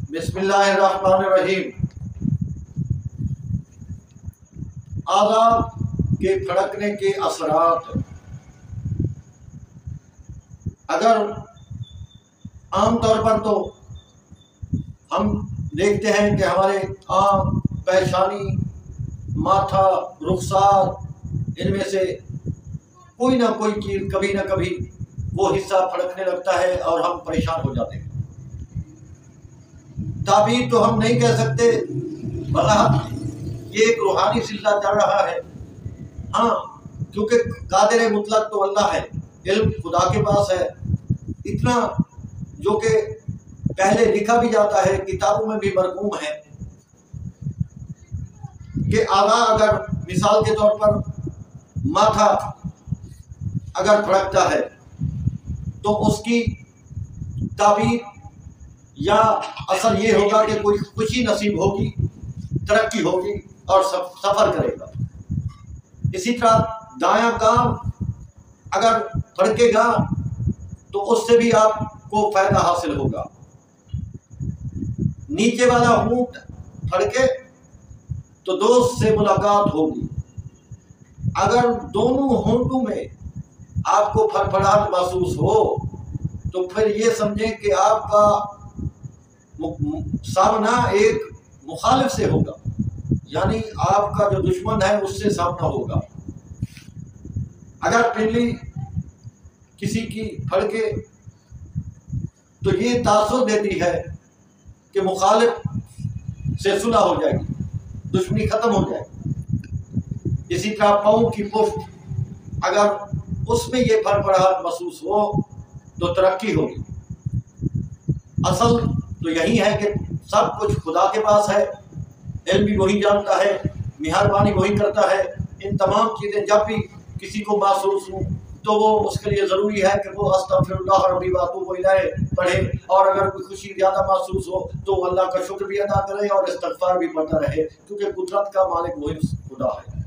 بسم اللہ الرحمن الرحیم۔ اعضاء کے پھڑکنے کے اثرات، اگر عام طور پر تو ہم دیکھتے ہیں کہ ہمارے آنکھ، پیشانی، ماتھا، رخسار، ان میں سے کوئی نہ کوئی چیز کبھی نہ کبھی وہ حصہ پھڑکنے لگتا ہے اور ہم پریشان ہو جاتے ہیں۔ تعبیر تو ہم نہیں کہہ سکتے، بلکہ یہ ایک روحانی سلسلہ چل رہا ہے۔ ہاں، کیونکہ قادر مطلق تو اللہ ہے، علم خدا کے پاس ہے، اتنا جو کہ پہلے لکھا بھی جاتا ہے، کتابوں میں بھی مرقوم ہے کہ اعضاء اگر مثال کے طور پر ماتھا اگر پھڑکتا ہے تو اس کی تعبیر یا اثر یہ ہوگا کہ کوئی خوشی نصیب ہوگی، ترقی ہوگی اور سفر کرے گا۔ اسی طرح دایاں کان اگر پھڑکے گا تو اس سے بھی آپ کو فائدہ حاصل ہوگا۔ نیچے والا ہونٹ پھڑکے تو دوست سے ملاقات ہوگی۔ اگر دونوں ہونٹوں میں آپ کو پھڑپڑاہٹ محسوس ہو تو پھر یہ سمجھیں کہ آپ کا سامنا ایک مخالف سے ہوگا، یعنی آپ کا جو دشمن ہے اس سے سامنا ہوگا۔ اگر پنڈلی کسی کی پھڑکے تو یہ تاثر دیتی ہے کہ مخالف سے صلح ہو جائے گی، دشمنی ختم ہو جائے گی۔ اسی طرح پاؤں کی پشت اگر اس میں یہ پھڑپڑاہٹ محسوس ہو تو ترقی ہوگی۔ اصل تو یہی ہے کہ سب کچھ خدا کے پاس ہے، علم بھی وہی جانتا ہے، مہربانی وہی کرتا ہے۔ ان تمام چیزیں جب بھی کسی کو محسوس ہوں تو وہ اس کے لیے ضروری ہے کہ وہ استغفر اللہ ربی واتوب الیہ پڑھے، اور اگر کوئی خوشی زیادہ محسوس ہو تو اللہ کا شکر بھی ادا کرے اور استغفار بھی پڑھتا رہے، کیونکہ قدرت کا مالک وہی خدا ہے۔